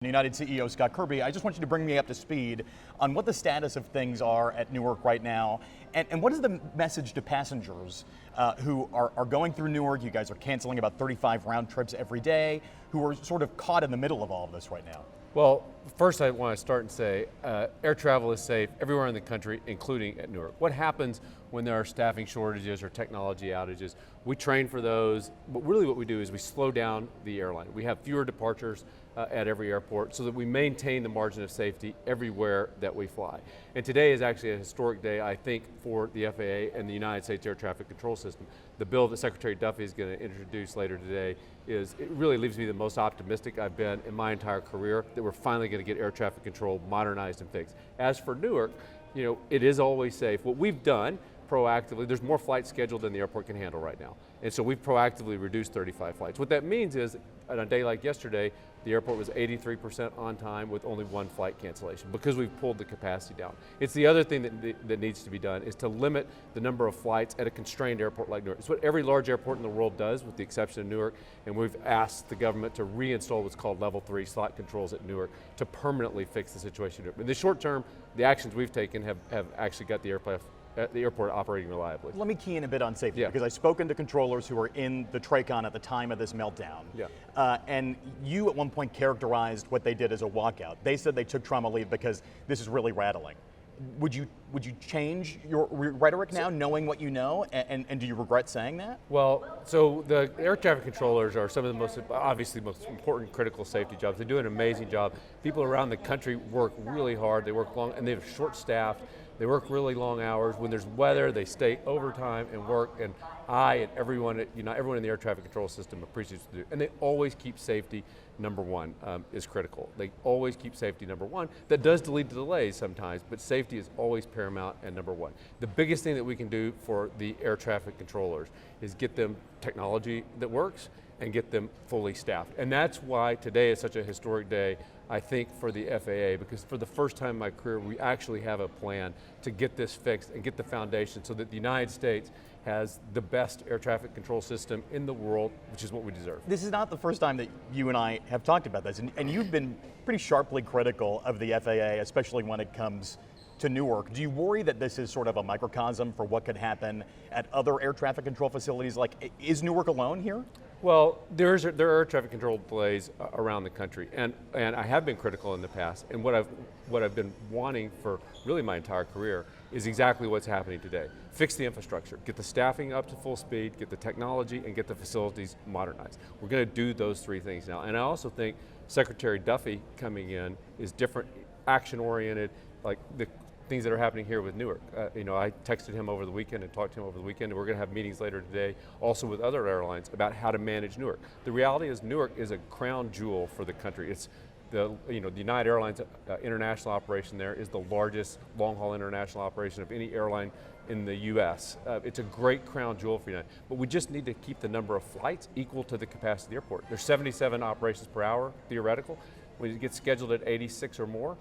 United CEO Scott Kirby, I just want you to bring me up to speed on what the status of things are at Newark right now, and what is the message to passengers who are going through Newark? You guys are canceling about 35 round trips every day, who are sort of caught in the middle of all of this right now. Well, first I want to start and say air travel is safe everywhere in the country, including at Newark. What happens when there are staffing shortages or technology outages? We train for those, but really what we do is we slow down the airline. We have fewer departures at every airport so that we maintain the margin of safety everywhere that we fly. And today is actually a historic day, I think, for the FAA and the United States Air Traffic Control System. The bill that Secretary Duffy is going to introduce later today it really leaves me the most optimistic I've been in my entire career that we're finally going to get air traffic control modernized and fixed. As for Newark, it is always safe. What we've done proactively, there's more flights scheduled than the airport can handle right now. And so we've proactively reduced 35 flights. What that means is, on a day like yesterday, the airport was 83% on time with only one flight cancellation because we've pulled the capacity down. It's the other thing that needs to be done is to limit the number of flights at a constrained airport like Newark. It's what every large airport in the world does, with the exception of Newark, and we've asked the government to reinstall what's called level 3 slot controls at Newark to permanently fix the situation. In the short term, the actions we've taken have actually got the airport operating reliably. Let me key in a bit on safety, because I've spoken to controllers who were in the TRACON at the time of this meltdown. And you at one point characterized what they did as a walkout. They said they took trauma leave because this is really rattling. Would you change your rhetoric now, knowing what you know, and do you regret saying that? Well, so the air traffic controllers are some of the most important critical safety jobs. They do an amazing job. People around the country work really hard. They work long, and they're short-staffed. They work really long hours. When there's weather, they stay overtime and work, and I and everyone in the air traffic control system appreciates what they do. And they always keep safety number one is critical. They always keep safety number one. That does lead to delays sometimes, but safety is always paramount and number one. The biggest thing that we can do for the air traffic controllers is get them technology that works and get them fully staffed. And that's why today is such a historic day, I think, for the FAA, because for the first time in my career, we actually have a plan to get this fixed and get the foundation so that the United States has the best air traffic control system in the world, which is what we deserve. This is not the first time that you and I have talked about this, and you've been pretty sharply critical of the FAA, especially when it comes to Newark. Do you worry that this is sort of a microcosm for what could happen at other air traffic control facilities? Like, is Newark alone here? Well, there are air traffic control delays around the country, and I have been critical in the past. And what I've been wanting for really my entire career is exactly what's happening today. Fix the infrastructure, get the staffing up to full speed, get the technology, and get the facilities modernized. We're going to do those three things now. And I also think Secretary Duffy coming in is different, action-oriented, like the things that are happening here with Newark. I texted him over the weekend and talked to him over the weekend, and we're going to have meetings later today, also with other airlines, about how to manage Newark. The reality is Newark is a crown jewel for the country. It's the United Airlines international operation there is the largest long-haul international operation of any airline in the U.S. It's a great crown jewel for United, but we just need to keep the number of flights equal to the capacity of the airport. There's 77 operations per hour, theoretical. When it gets scheduled at 86 or more,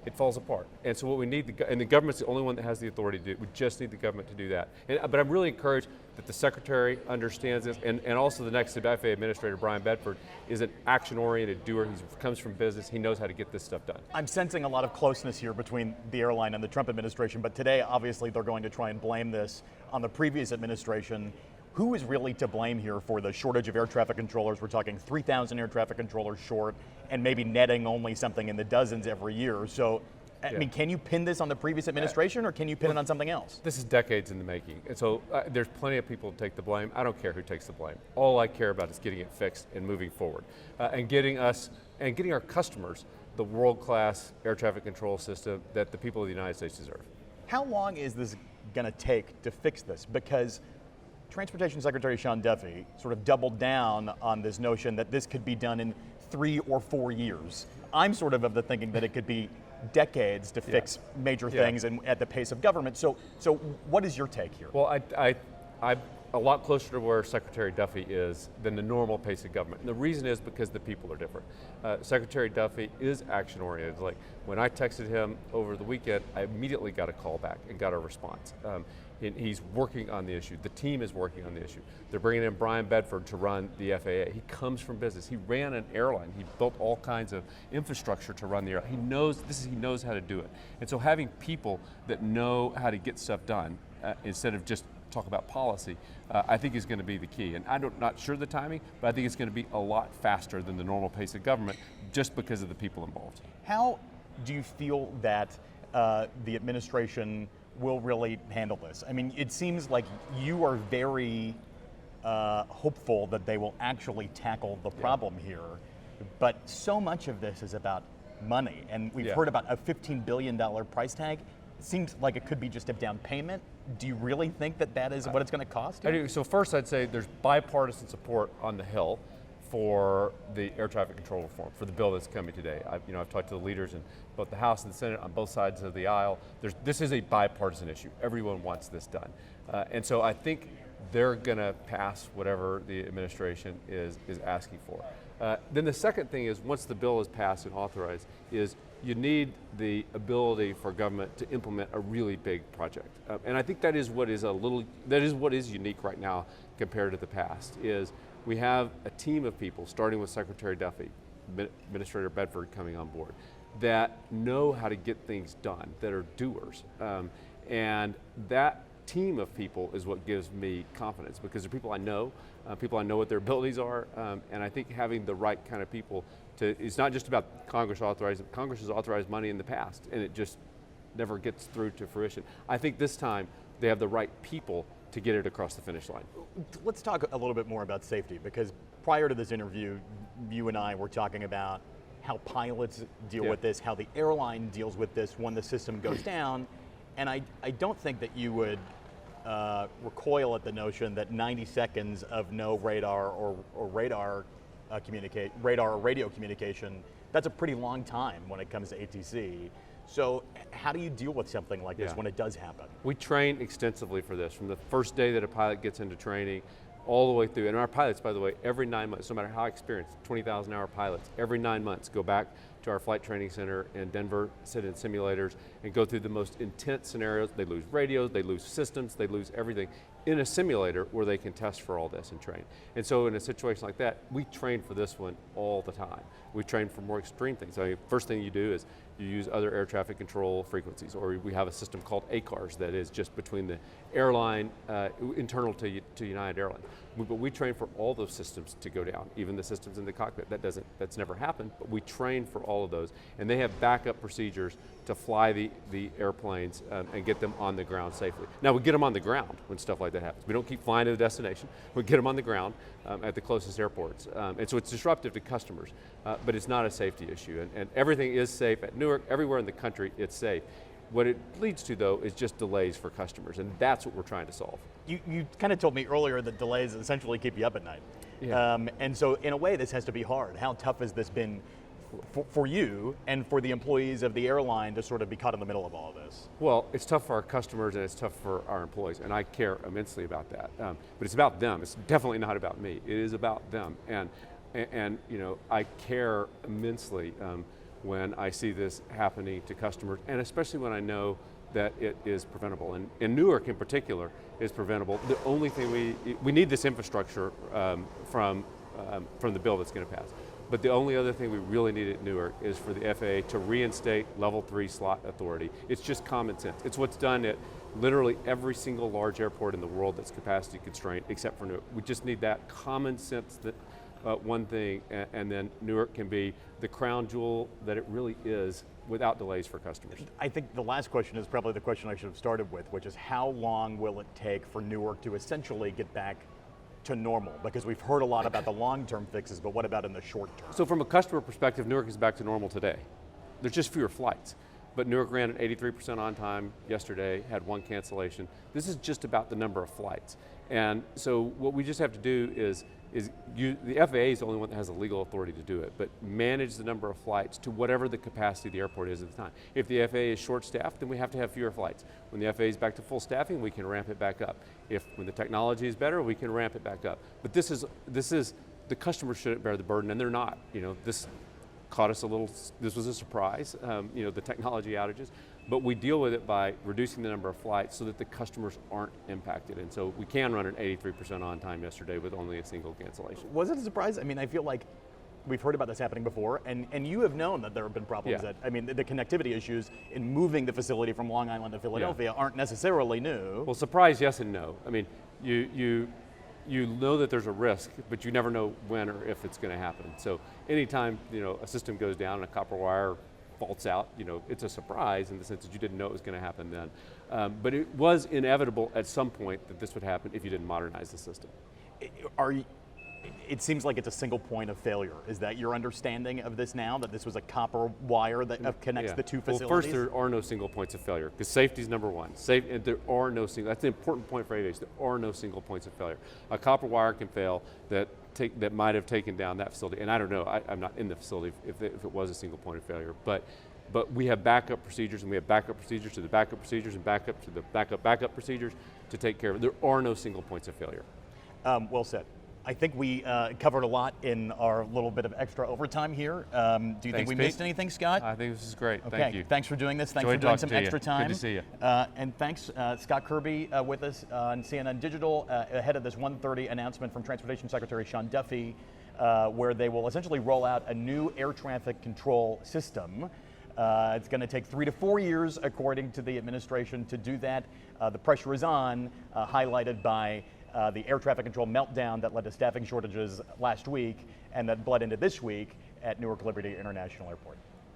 it falls apart. And so what we need, and the government's the only one that has the authority to do it, we just need the government to do that. But I'm really encouraged that the Secretary understands this, and also the next FAA Administrator, Brian Bedford, is an action-oriented doer. He comes from business, he knows how to get this stuff done. I'm sensing a lot of closeness here between the airline and the Trump administration, but today, obviously, they're going to try and blame this on the previous administration. Who is really to blame here for the shortage of air traffic controllers? We're talking 3,000 air traffic controllers short, and maybe netting only something in the dozens every year. So, I mean, can you pin this on the previous administration, or can you pin it on something else? This is decades in the making, and so there's plenty of people to take the blame. I don't care who takes the blame. All I care about is getting it fixed and moving forward, and getting our customers the world-class air traffic control system that the people of the United States deserve. How long is this going to take to fix this? Because Transportation Secretary Sean Duffy sort of doubled down on this notion that this could be done in 3 or 4 years. I'm sort of the thinking that it could be decades to fix major things and at the pace of government. So what is your take here? Well, I'm a lot closer to where Secretary Duffy is than the normal pace of government. And the reason is because the people are different. Secretary Duffy is action-oriented. Like when I texted him over the weekend, I immediately got a call back and got a response. and he's working on the issue. The team is working on the issue. They're bringing in Brian Bedford to run the FAA. He comes from business. He ran an airline. He built all kinds of infrastructure to run the airline. He knows how to do it. And so having people that know how to get stuff done instead of just talk about policy, I think is going to be the key. And I'm not sure the timing, but I think it's going to be a lot faster than the normal pace of government just because of the people involved. How do you feel that the administration will really handle this? I mean, it seems like you are very hopeful that they will actually tackle the problem here, but so much of this is about money, and we've heard about a $15 billion price tag. It seems like it could be just a down payment. Do you really think that that is what it's going to cost? I do. So first I'd say there's bipartisan support on the Hill for the air traffic control reform, for the bill that's coming today. I've talked to the leaders in both the House and the Senate on both sides of the aisle. This is a bipartisan issue. Everyone wants this done. And so I think they're going to pass whatever the administration is asking for. Then the second thing is, once the bill is passed and authorized, is you need the ability for government to implement a really big project. And I think that is what is unique right now compared to the past, is we have a team of people, starting with Secretary Duffy, Administrator Bedford coming on board, that know how to get things done, that are doers. And that team of people is what gives me confidence, because they're people I know what their abilities are, and I think having the right kind of people it's not just about Congress authorizing. Congress has authorized money in the past, and it just never gets through to fruition. I think this time they have the right people to get it across the finish line. Let's talk a little bit more about safety, because prior to this interview, you and I were talking about how pilots deal with this, how the airline deals with this when the system goes down, and I don't think that you would recoil at the notion that 90 seconds of no radar or radar or radio communication, that's a pretty long time when it comes to ATC. So how do you deal with something like this when it does happen? We train extensively for this, from the first day that a pilot gets into training all the way through. And our pilots, by the way, every 9 months, no matter how experienced, 20,000 hour pilots, every 9 months go back to our flight training center in Denver, sit in simulators, and go through the most intense scenarios. They lose radios, they lose systems, they lose everything in a simulator where they can test for all this and train. And so in a situation like that, we train for this one all the time. We train for more extreme things. I mean, first thing you do is you use other air traffic control frequencies, or we have a system called ACARS that is just between the airline, internal to United Airlines. But we train for all those systems to go down, even the systems in the cockpit. That's never happened, but we train for all of those. And they have backup procedures to fly the airplanes and get them on the ground safely. Now, we get them on the ground when stuff like that happens. We don't keep flying to the destination. We get them on the ground at the closest airports. And so it's disruptive to customers, but it's not a safety issue. And everything is safe at Newark. Everywhere in the country, it's safe. What it leads to, though, is just delays for customers, and that's what we're trying to solve. You kind of told me earlier that delays essentially keep you up at night. Yeah. And so in a way, this has to be hard. How tough has this been for you and for the employees of the airline to sort of be caught in the middle of all of this? Well, it's tough for our customers and it's tough for our employees, and I care immensely about that. But it's about them. It's definitely not about me. It is about them. And you know, I care immensely when I see this happening to customers, and especially when I know that it is preventable. And in Newark in particular is preventable. The only thing we need this infrastructure from the bill that's going to pass. But the only other thing we really need at Newark is for the FAA to reinstate Level 3 slot authority. It's just common sense. It's what's done at literally every single large airport in the world that's capacity constrained, except for Newark. We just need that common sense, that one thing, and then Newark can be the crown jewel that it really is without delays for customers. I think the last question is probably the question I should have started with, which is how long will it take for Newark to essentially get back to normal? Because we've heard a lot about the long-term fixes, but what about in the short term? So from a customer perspective, Newark is back to normal today. There's just fewer flights. But Newark ran at 83% on time yesterday, had one cancellation. This is just about the number of flights. And so what we just have to do is the FAA is the only one that has the legal authority to do it, but manage the number of flights to whatever the capacity of the airport is at the time. If the FAA is short-staffed, then we have to have fewer flights. When the FAA is back to full staffing, we can ramp it back up. When the technology is better, we can ramp it back up. But this is the customers shouldn't bear the burden, and they're not. You know, this caught us a little. This was a surprise. You know, the technology outages, but we deal with it by reducing the number of flights so that the customers aren't impacted. And so we can run an 83% on time yesterday with only a single cancellation. Was it a surprise? I mean, I feel like we've heard about this happening before, and you have known that there have been problems Yeah. that, I mean, the connectivity issues in moving the facility from Long Island to Philadelphia aren't necessarily new. Well, surprise, yes and no. I mean, you know that there's a risk, but you never know when or if it's going to happen. So anytime a system goes down and a copper wire faults out, it's a surprise in the sense that you didn't know it was going to happen then. But it was inevitable at some point that this would happen if you didn't modernize the system. It seems like it's a single point of failure. Is that your understanding of this now, that this was a copper wire that connects the two facilities? Well, first, there are no single points of failure, because safety is number one. There are no single, that's an important point for aviation. There are no single points of failure. A copper wire can fail that might have taken down that facility, and I don't know, I'm not in the facility if it was a single point of failure, but we have backup procedures, and we have backup procedures to the backup procedures, and backup to the backup procedures to take care of it. There are no single points of failure. Well said. I think we covered a lot in our little bit of extra overtime here. Do you think we missed anything, Scott? I think this is great. Okay, Thank you. Thanks for doing this. Thanks Enjoyed for doing talking some to you. extra time. Good to see you. And thanks, Scott Kirby, with us on CNN Digital, ahead of this 1:30 announcement from Transportation Secretary Sean Duffy, where they will essentially roll out a new air traffic control system. It's going to take 3 to 4 years, according to the administration, to do that. The pressure is on, highlighted by the air traffic control meltdown that led to staffing shortages last week and that bled into this week at Newark Liberty International Airport.